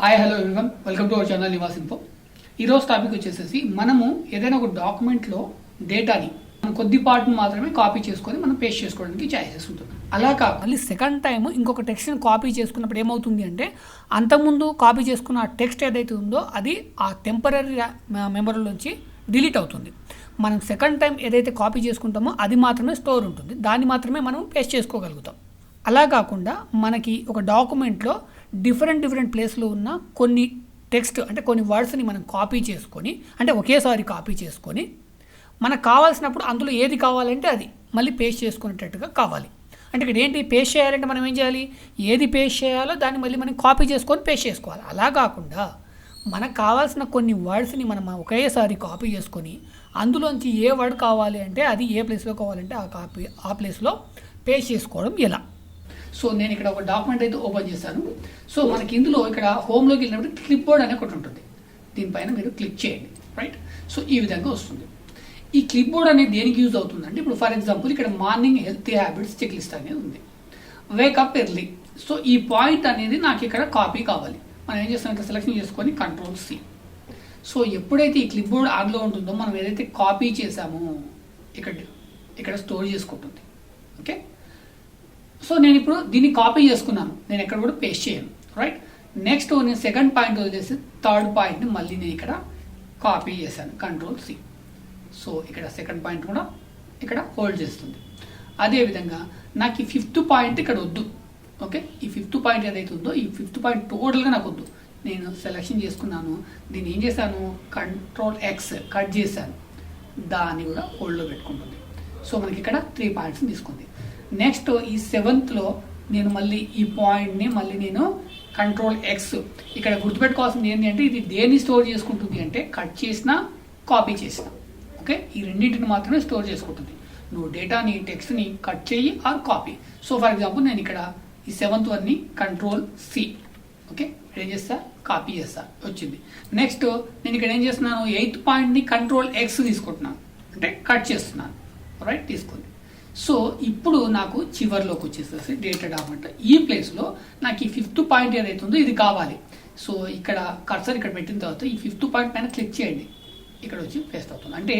Hi hello everyone, welcome to our channel Nivas info. ఈరోజు topic వచ్చేసేసి మనము ఏదైనా ఒక డాక్యుమెంట్లో డేటాని మనం కొద్ది పార్ట్ని మాత్రమే కాపీ చేసుకొని మనం పేస్ట్ చేసుకోవడానికి ఛాయిసెస్ ఉంటుంది. అలా కాదు, మళ్ళీ సెకండ్ టైం ఇంకొక టెక్స్ట్ని కాపీ చేసుకున్నప్పుడు ఏమవుతుంది అంటే అంతకుముందు కాపీ చేసుకున్న ఆ టెక్స్ట్ ఏదైతే ఉందో అది ఆ టెంపరీ మెమరీలోంచి డిలీట్ అవుతుంది. మనం సెకండ్ టైం ఏదైతే కాపీ చేసుకుంటామో అది మాత్రమే స్టోర్ ఉంటుంది, దాన్ని మాత్రమే మనం పేస్ట్ చేసుకోగలుగుతాం. అలా కాకుండా మనకి ఒక డాక్యుమెంట్లో డిఫరెంట్ ప్లేస్లో ఉన్న కొన్ని టెక్స్ట్ అంటే కొన్ని వర్డ్స్ని మనం కాపీ చేసుకొని అంటే ఒకేసారి కాపీ చేసుకొని మనకు కావాల్సినప్పుడు అందులో ఏది కావాలంటే అది మళ్ళీ పేస్ట్ చేసుకునేటట్టుగా కావాలి. అంటే ఇక్కడ ఏంటి, పేస్ట్ చేయాలంటే మనం ఏం చేయాలి, ఏది పేస్ట్ చేయాలో దాన్ని మళ్ళీ మనం కాపీ చేసుకొని పేస్ట్ చేసుకోవాలి. అలా కాకుండా మనకు కావాల్సిన కొన్ని వర్డ్స్ని మనం ఒకేసారి కాపీ చేసుకొని అందులోంచి ఏ వర్డ్ కావాలి అంటే అది ఏ ప్లేస్లో కావాలంటే ఆ ప్లేస్లో పేస్ట్ చేసుకోవడం ఎలా. సో నేను ఇక్కడ ఒక డాక్యుమెంట్ అయితే ఓపెన్ చేశాను. సో మనకి ఇందులో ఇక్కడ హోమ్లోకి వెళ్ళినప్పుడు క్లిప్ బోర్డ్ అనే ఒకటి ఉంటుంది, దీనిపైన మీరు క్లిక్ చేయండి. రైట్, సో ఈ విధంగా వస్తుంది. ఈ క్లిప్ బోర్డ్ అనేది దేనికి యూజ్ అవుతుందంటే ఇప్పుడు ఫర్ ఎగ్జాంపుల్ ఇక్కడ morning healthy habits check list అనేది ఉంది, వేకప్ ఎర్లీ. సో ఈ పాయింట్ అనేది నాకు ఇక్కడ కాపీ కావాలి. మనం ఏం చేస్తాం, ఇక్కడ సెలెక్షన్ చేసుకొని Ctrl+C. సో ఎప్పుడైతే ఈ క్లిప్ బోర్డ్ ఆన్లో ఉంటుందో మనం ఏదైతే కాపీ చేసామో ఇక్కడ స్టోర్ చేసుకుంటుంది. ఓకే, సో నేను ఇప్పుడు దీన్ని కాపీ చేసుకున్నాను, నేను ఎక్కడ కూడా పేస్ట్ చేయను. రైట్, నెక్స్ట్ నేను సెకండ్ పాయింట్ వదిలేసి థర్డ్ పాయింట్ని మళ్ళీ నేను ఇక్కడ కాపీ చేశాను Ctrl+C. సో ఇక్కడ సెకండ్ పాయింట్ కూడా ఇక్కడ హోల్డ్ చేస్తుంది. అదేవిధంగా నాకు ఈ ఫిఫ్త్ పాయింట్ ఇక్కడ వద్దు. ఓకే, ఈ ఫిఫ్త్ పాయింట్ ఏదైతే ఉందో ఈ ఫిఫ్త్ పాయింట్ టోటల్గా నాకు వద్దు, నేను సెలెక్షన్ చేసుకున్నాను, దీన్ని ఏం చేశాను Ctrl+X కట్ చేశాను, దాన్ని కూడా హోల్డ్లో పెట్టుకుంటుంది. సో మనకి ఇక్కడ 3 పాయింట్స్ తీసుకుంది. నెక్స్ట్ ఈ 7th నేను మళ్ళీ ఈ పాయింట్ని మళ్ళీ నేను Ctrl+X. ఇక్కడ గుర్తుపెట్టుకోవాల్సింది ఏంటి అంటే ఇది దేన్ని స్టోర్ చేసుకుంటుంది అంటే కట్ చేసినా కాపీ చేసినా. ఓకే, ఈ రెండింటిని మాత్రమే స్టోర్ చేసుకుంటుంది. నువ్వు డేటాని టెక్స్ట్ని కట్ చేయి or copy. So for example నేను ఇక్కడ ఈ 7th వన్ని Ctrl+C. ఓకే, ఏం చేస్తా, కాపీ చేస్తా, వచ్చింది. నెక్స్ట్ నేను ఇక్కడ ఏం చేస్తున్నాను, 8th పాయింట్ని Ctrl+X తీసుకుంటున్నాను, అంటే కట్ చేస్తున్నాను. రైట్, తీసుకుంది. సో ఇప్పుడు నాకు చివరిలోకి వచ్చేసేసి డేటా డాక్యుమెంట్ ఈ ప్లేస్లో నాకు ఈ 5th పాయింట్ ఏదైతే ఉందో ఇది కావాలి. సో ఇక్కడ కర్సర్ ఇక్కడ పెట్టిన తర్వాత ఈ 5th పాయింట్ పైన క్లిక్ చేయండి, ఇక్కడ వచ్చి పేస్ట్ అవుతుంది. అంటే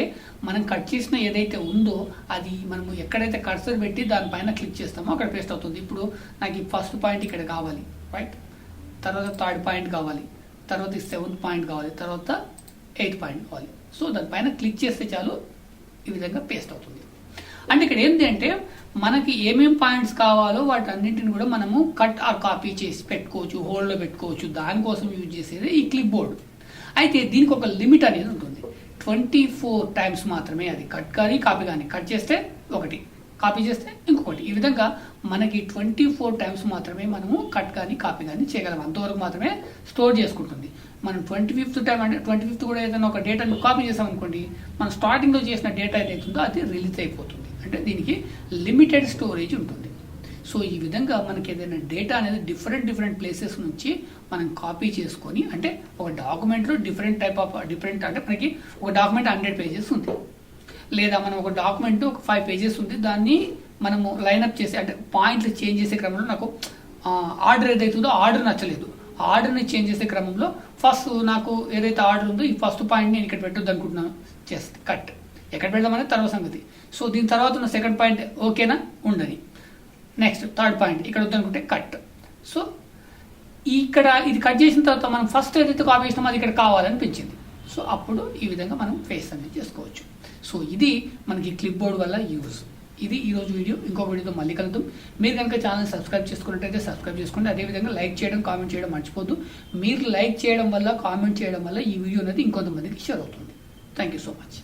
మనం కట్ చేసిన ఏదైతే ఉందో అది మనము ఎక్కడైతే కర్సర్ పెట్టి దానిపైన క్లిక్ చేస్తామో అక్కడ పేస్ట్ అవుతుంది. ఇప్పుడు నాకు ఈ ఫస్ట్ పాయింట్ ఇక్కడ కావాలి. రైట్, తర్వాత థర్డ్ పాయింట్ కావాలి, తర్వాత ఈ 7th పాయింట్ కావాలి, తర్వాత 8th పాయింట్ కావాలి. సో దానిపైన క్లిక్ చేస్తే చాలు ఈ విధంగా పేస్ట్ అవుతుంది. అంటే ఇక్కడ ఏంటి అంటే మనకి ఏమేం పాయింట్స్ కావాలో వాటి అన్నింటిని కూడా మనము కట్ ఆర్ కాపీ చేసి పెట్టుకోవచ్చు, హోల్డ్లో పెట్టుకోవచ్చు. దానికోసం యూజ్ చేసేది ఈ క్లిప్ బోర్డ్. అయితే దీనికి ఒక లిమిట్ అనేది ఉంటుంది, 24 టైమ్స్ మాత్రమే అది కట్ కానీ కాపీ కానీ. కట్ చేస్తే ఒకటి, కాపీ చేస్తే ఇంకొకటి. ఈ విధంగా మనకి 24 టైమ్స్ మాత్రమే మనము కట్ కానీ కాపీ కానీ చేయగలం, అంతవరకు మాత్రమే స్టోర్ చేసుకుంటుంది. మనం 25th టైం అంటే 25th కూడా ఏదైనా ఒక డేటాను కాపీ చేసామనుకోండి, మనం స్టార్టింగ్లో చేసిన డేటా ఏదైతే ఉందో అది రిలీజ్ అయిపోతుంది. అంటే దీనికి లిమిటెడ్ స్టోరేజ్ ఉంటుంది. సో ఈ విధంగా మనకి ఏదైనా డేటా అనేది డిఫరెంట్ ప్లేసెస్ నుంచి మనం కాపీ చేసుకొని, అంటే ఒక డాక్యుమెంట్లో డిఫరెంట్ అంటే మనకి ఒక డాక్యుమెంట్ 100 పేజెస్ ఉంది, లేదా మనం ఒక డాక్యుమెంట్ ఒక 5 పేజెస్ ఉంది, దాన్ని మనము లైన్అప్ చేసి అంటే పాయింట్లు చేంజ్ చేసే క్రమంలో నాకు ఆర్డర్ ఏదైతే ఉందో ఆర్డర్ నచ్చలేదు, ఆర్డర్ని చేంజ్ చేసే క్రమంలో ఫస్ట్ నాకు ఏదైతే ఆర్డర్ ఉందో ఈ ఫస్ట్ పాయింట్ నేను ఇక్కడ పెట్టొద్దు అనుకుంటున్నాను, జస్ట్ కట్. ఎక్కడ పెడదామనేది తర్వాత సంగతి. సో దీని తర్వాత ఉన్న సెకండ్ పాయింట్ ఓకేనా, ఉండని. నెక్స్ట్ థర్డ్ పాయింట్ ఇక్కడ వద్దనుకుంటే కట్. సో ఇక్కడ ఇది కట్ చేసిన తర్వాత మనం ఫస్ట్ ఏదైతే కాపీ చేసినామో అది ఇక్కడ కావాలనిపించింది. సో అప్పుడు ఈ విధంగా మనం పేస్ట్ అనేది చేసుకోవచ్చు. సో ఇది మనకి క్లిప్ బోర్డ్ వల్ల యూజ్. ఇది ఈరోజు వీడియో. ఇంకో వీడియోతో మళ్ళీ కలుద్దాం. మీరు కనుక ఛానల్ సబ్స్క్రైబ్ చేసుకున్నట్టయితే సబ్స్క్రైబ్ చేసుకోండి. అదేవిధంగా లైక్ చేయడం, కామెంట్ చేయడం మర్చిపోద్దు. మీరు లైక్ చేయడం వల్ల, కామెంట్ చేయడం వల్ల ఈ వీడియో అనేది ఇంకొంతమందికి షేర్ అవుతుంది. Thank you so much.